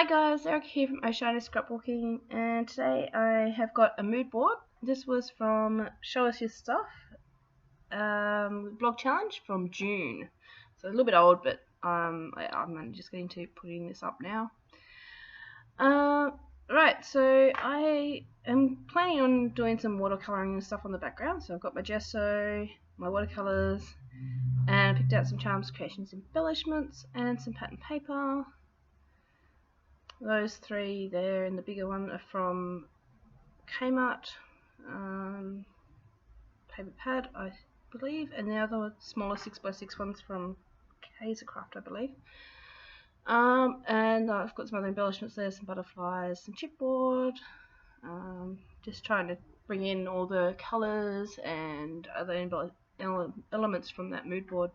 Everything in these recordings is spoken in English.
Hi guys, Eric here from Oh Shiny Scrapbooking, and today I have got a mood board. This was from Show Us Your Stuff blog challenge from June, so a little bit old, but I'm just getting to putting this up now. Right, so I am planning on doing some watercolouring and stuff on the background. So I've got my gesso, my watercolours, and I picked out some Charms Creations embellishments and some pattern paper. Those three there and the bigger one are from Kmart, paper pad I believe, and the other smaller 6x6 ones from Craft I believe. And I've got some other embellishments there, some butterflies, some chipboard, just trying to bring in all the colours and other elements from that mood board.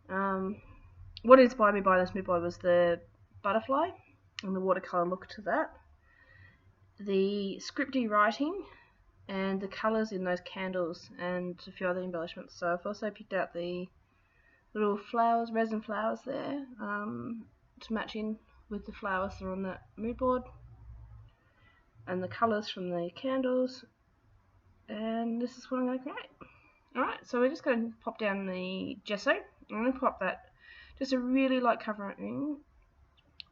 What inspired me by this mood board was the butterfly and the watercolour look to that, the scripty writing, and the colours in those candles, and a few other embellishments. So I've also picked out the little flowers, resin flowers there, to match in with the flowers that are on that mood board, and the colours from the candles, and this is what I'm going to create. Alright, so we're just going to pop down the gesso. I'm going to pop that, just a really light covering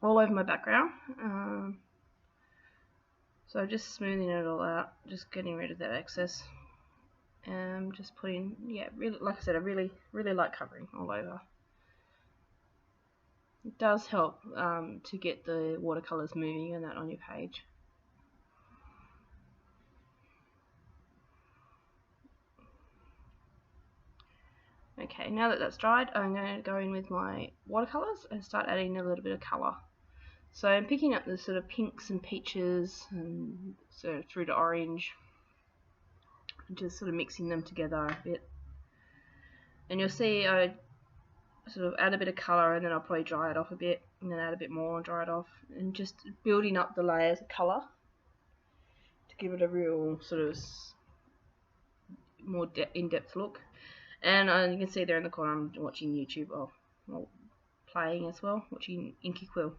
all over my background. So just smoothing it all out, just getting rid of that excess, and just putting, really, like I said, a really light covering all over. It does help to get the watercolors moving and that on your page. Okay, now that that's dried, I'm going to go in with my watercolors and start adding a little bit of color. So I'm picking up the sort of pinks and peaches and sort of through to orange, and just sort of mixing them together a bit. And you'll see I sort of add a bit of colour, and then I'll probably dry it off a bit, and then add a bit more and dry it off, and just building up the layers of colour to give it a real sort of more in-depth look. And you can see there in the corner I'm watching YouTube, or playing as well, watching Inky Quill,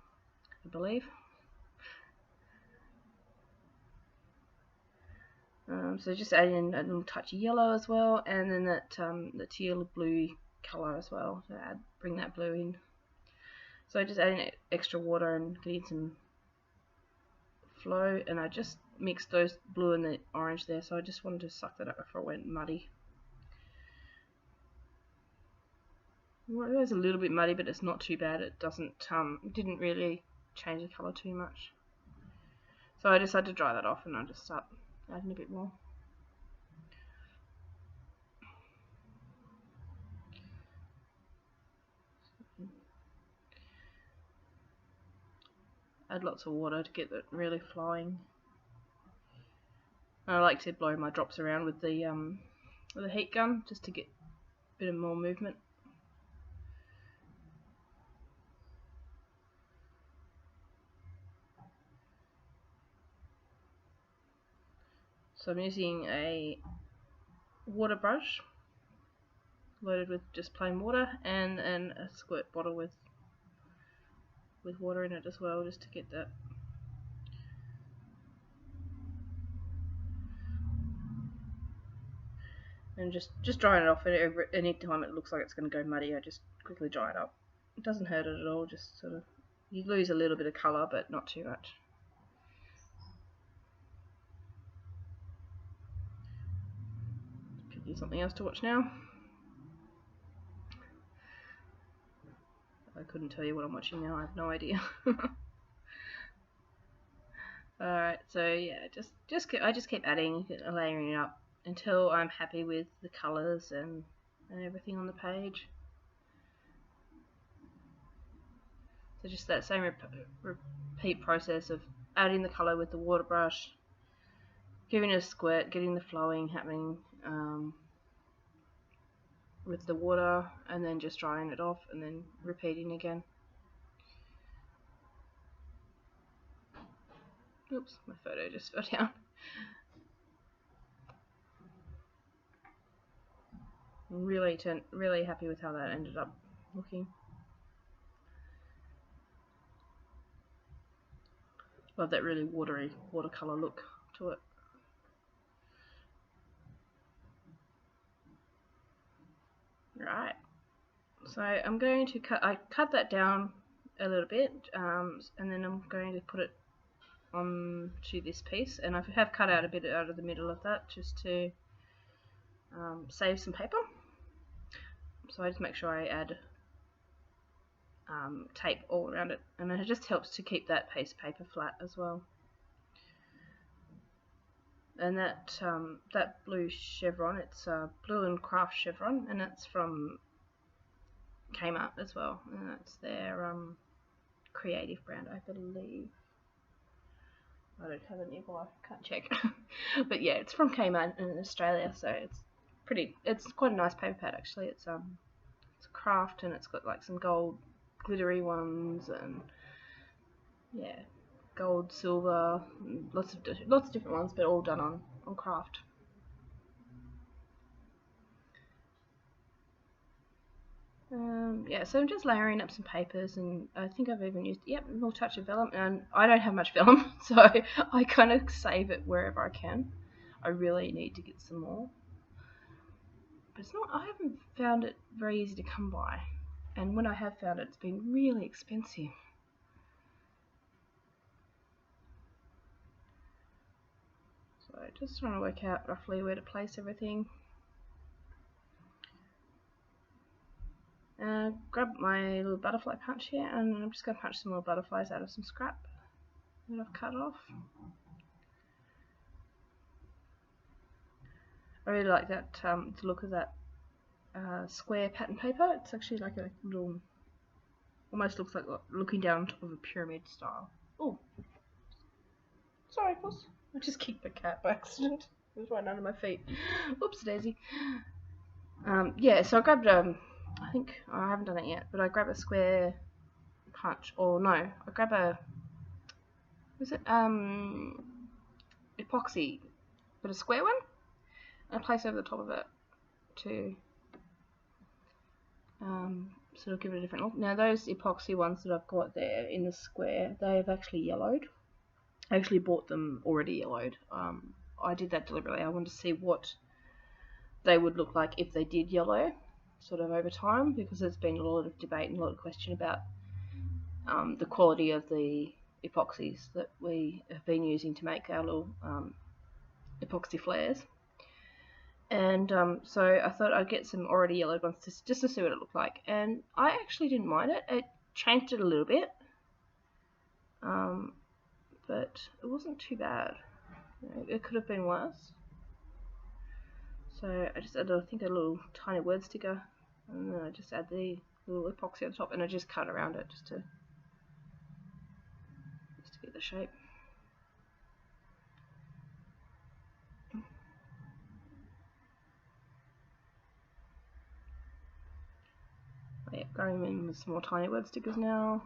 I believe. So just adding a little touch of yellow as well, and then that the teal blue colour as well to bring that blue in. So just adding extra water and getting some flow, and I just mixed those blue and the orange there, so I just wanted to suck that up before it went muddy. Well, it was a little bit muddy, but it's not too bad. It didn't really change the colour too much. So I decided to dry that off, and I'll just start adding a bit more. Add lots of water to get it really flowing. And I like to blow my drops around with the heat gun just to get a bit of more movement. So I'm using a water brush loaded with just plain water, and a squirt bottle with water in it as well, just to get that. And just drying it off, and any time it looks like it's going to go muddy, I just quickly dry it up. It doesn't hurt it at all, just sort of, you lose a little bit of colour, but not too much. Picking something else to watch now. I couldn't tell you what I'm watching now, I have no idea. Alright, so yeah, I just keep adding, layering it up until I'm happy with the colours and everything on the page. So just that same repeat process of adding the colour with the water brush, giving it a squirt, getting the flowing happening with the water, and then just drying it off, and then repeating again. Oops, my photo just fell down. I'm really happy with how that ended up looking. Love that really watery watercolour look to it. Right, so I'm going to cut that down a little bit, and then I'm going to put it onto this piece, and I have cut out a bit out of the middle of that just to save some paper. So I just make sure I add tape all around it, and it just helps to keep that piece of paper flat as well. And that that blue chevron, it's Blue and Craft chevron, and it's from Kmart as well, and that's their creative brand, I believe. I don't have it nearby, can't check. But yeah, it's from Kmart in Australia, so it's quite a nice paper pad actually. It's a craft, and it's got like some gold glittery ones, and yeah, gold, silver, lots of different ones, but all done on craft. Yeah, so I'm just layering up some papers, and I think I've even used a little touch of vellum, and I don't have much vellum, so I kind of save it wherever I can. I really need to get some more, but I haven't found it very easy to come by, and when I have found it, it's been really expensive. So just trying to work out roughly where to place everything. Grab my little butterfly punch here, and I'm just going to punch some little butterflies out of some scrap that I've cut off. I really like that the look of that square pattern paper. It's actually like a little, almost looks like looking down on top of a pyramid style. Oh, sorry, boss. I just kicked the cat by accident. It was right under my feet. Oops, daisy. Yeah, so I grabbed I think I haven't done it yet, but I grab a square punch, or no, I grab a, was it epoxy, but a square one, and I place over the top of it to sort of give it a different look. Now those epoxy ones that I've got there in the square, they've actually yellowed. I actually bought them already yellowed. I did that deliberately. I wanted to see what they would look like if they did yellow, sort of over time, because there's been a lot of debate and a lot of question about the quality of the epoxies that we have been using to make our little epoxy flares. And so I thought I'd get some already yellowed ones just to see what it looked like, and I actually didn't mind it. It changed it a little bit, but it wasn't too bad. It could have been worse. So I just added, I think, a little tiny word sticker, and then I just add the little epoxy on top, and I just cut around it just to get the shape. Oh, yeah, going in with some more tiny word stickers now,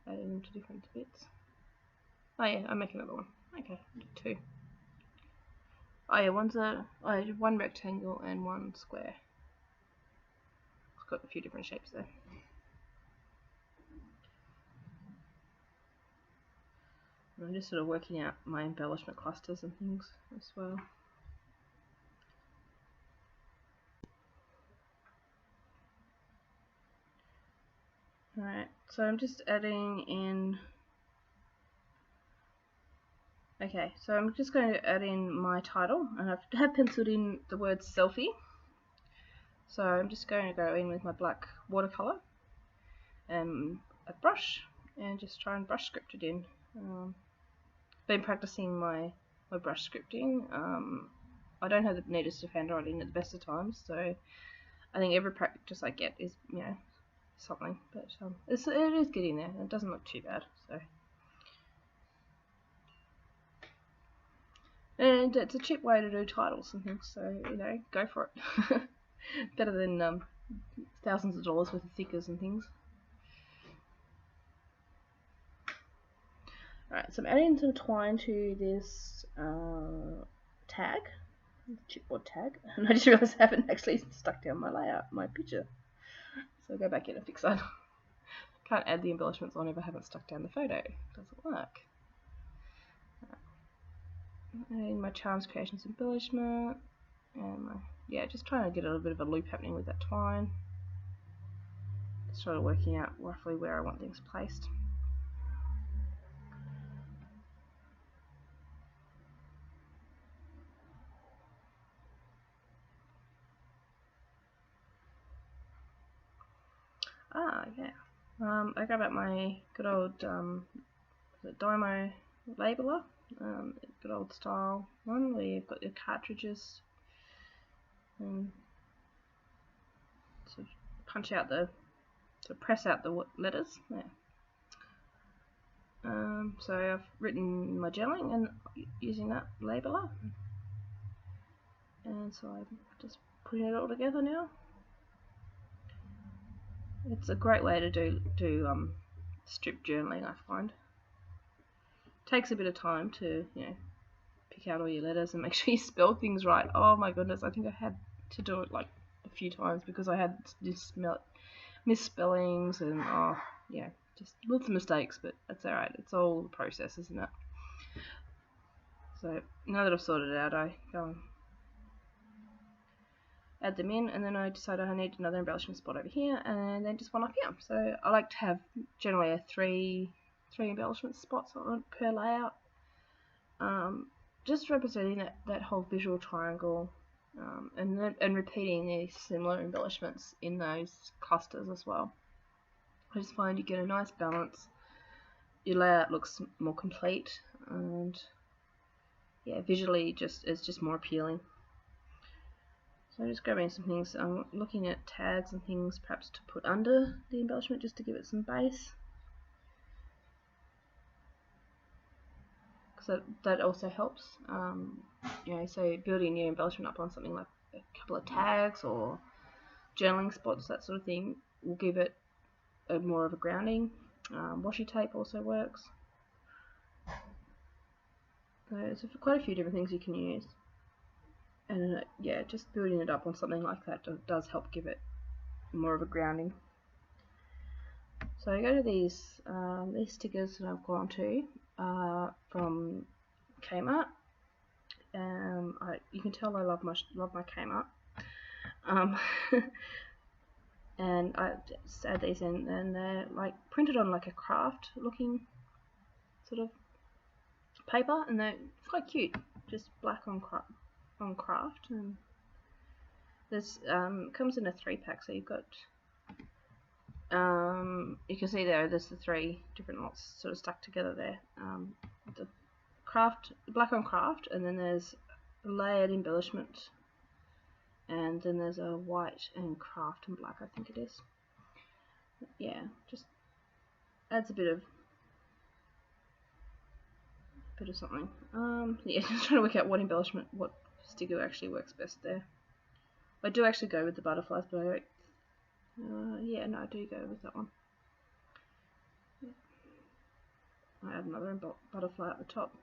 adding them to different bits. Oh yeah, I'll make another one. Okay, two. Oh yeah, one rectangle and one square. It's got a few different shapes there. And I'm just sort of working out my embellishment clusters and things as well. Alright, so I'm just adding in. Okay, so I'm just going to add in my title, and I have penciled in the word selfie. So I'm just going to go in with my black watercolor and a brush, and just try and brush script it in. Been practicing my brush scripting. I don't have the neatest of handwriting at the best of times, so I think every practice I get is, something. But it is getting there. It doesn't look too bad. So. And it's a cheap way to do titles and things, so, go for it. Better than thousands of dollars worth of stickers and things. Alright, so I'm adding some twine to this tag, chipboard tag, and I just realised I haven't actually stuck down my layout, my picture. So I'll go back in and fix that. Can't add the embellishments on if I haven't stuck down the photo. It doesn't work. in my Charms Creations embellishment, and yeah, just trying to get a little bit of a loop happening with that twine. Sort of working out roughly where I want things placed. Yeah. I got out my good old Dymo labeler, good old style one where you've got your cartridges and sort of press out the letters. Yeah. So I've written my gelling and using that labeler, and so I'm just putting it all together now. It's a great way to do strip journaling, I find. It takes a bit of time to, pick out all your letters and make sure you spell things right. Oh my goodness, I think I had to do it like a few times because I had misspellings and just lots of mistakes, but that's alright. It's all the process, isn't it? So now that I've sorted it out, I go and add them in, and then I decided I need another embellishment spot over here, and then just one up here. So I like to have generally a three embellishment spots per layout, just representing that whole visual triangle, and repeating these similar embellishments in those clusters as well. I just find you get a nice balance. Your layout looks more complete, and yeah, visually it's just more appealing. So I'm just grabbing some things. I'm looking at tags and things perhaps to put under the embellishment just to give it some base. Because that also helps. So building your embellishment up on something like a couple of tags or journaling spots, that sort of thing, will give it more of a grounding. Washi tape also works. So there's quite a few different things you can use. And just building it up on something like that does help give it more of a grounding. So I go to these stickers that I've gone to from Kmart. You can tell I love my Kmart. And I just add these in, and they're like printed on like a craft looking sort of paper, and they're quite cute, just black on craft. And this comes in a 3-pack, so you've got you can see there's the 3 different lots sort of stuck together there. The black on craft, and then there's layered embellishment, and then there's a white and craft and black, I think it is. Yeah, just adds a bit of something. Just trying to work out what sticker actually works best there. I do actually go with the butterflies, but I do go with that one. I add another butterfly at the top.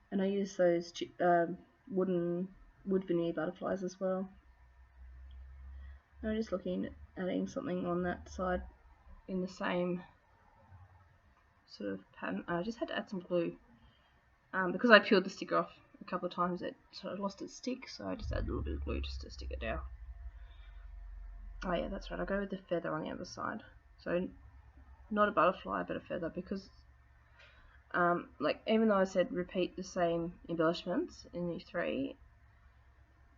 And I use those wood veneer butterflies as well. I'm just looking at adding something on that side in the same sort of pattern. I just had to add some glue. Because I peeled the sticker off a couple of times, it sort of lost its stick, so I just added a little bit of glue just to stick it down. Oh yeah, that's right, I'll go with the feather on the other side. So not a butterfly, but a feather, because even though I said repeat the same embellishments in these 3,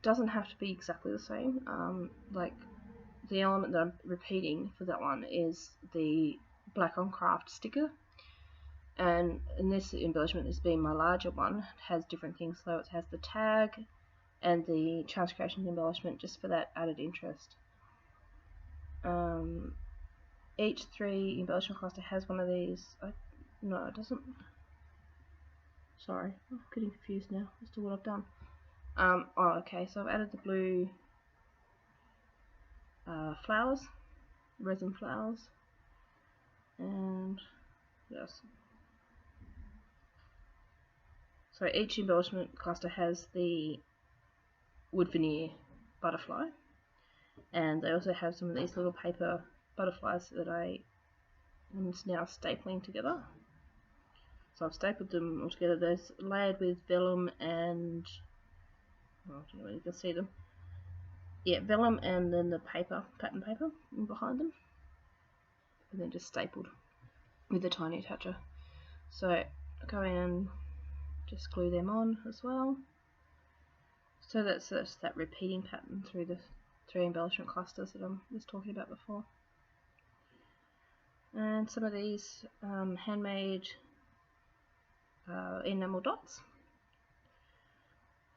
doesn't have to be exactly the same. The element that I'm repeating for that one is the black on craft sticker, and this embellishment, this being my larger one, has different things. So it has the tag and the Charms Creations embellishment just for that added interest. Each 3 embellishment cluster has one of these. No, it doesn't. Sorry, I'm getting confused now as to what I've done. Okay, so I've added the blue flowers, resin flowers, and yes. So each embellishment cluster has the wood veneer butterfly, and they also have some of these little paper butterflies that I am now stapling together. So I've stapled them all together. They're layered with vellum and, I don't know if you can see them. Yeah, vellum and then the paper, pattern paper behind them. And then just stapled with a tiny attacher. So go in and just glue them on as well. So that's that repeating pattern through the 3 embellishment clusters that I was talking about before. And some of these handmade enamel dots.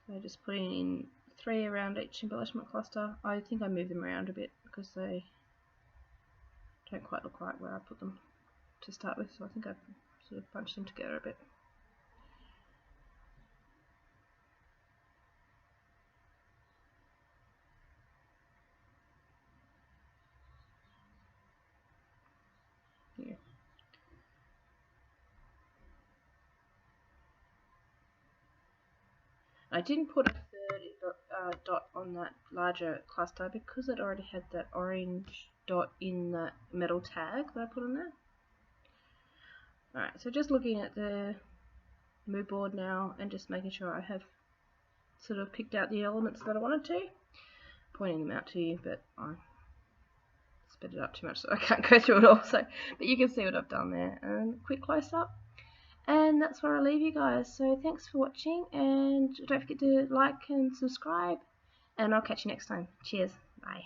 So just putting in 3 around each embellishment cluster. I think I move them around a bit because they don't quite look right where I put them to start with, so I think I've sort of bunched them together a bit. Yeah. I didn't put a third dot on that larger cluster because it already had that orange dot in the metal tag that I put on there. Alright, so just looking at the mood board now and just making sure I have sort of picked out the elements that I wanted to, pointing them out to you, but I sped it up too much so I can't go through it all. So, but you can see what I've done there. And quick close up. And that's where I leave you guys. So thanks for watching, and don't forget to like and subscribe, and I'll catch you next time. Cheers. Bye.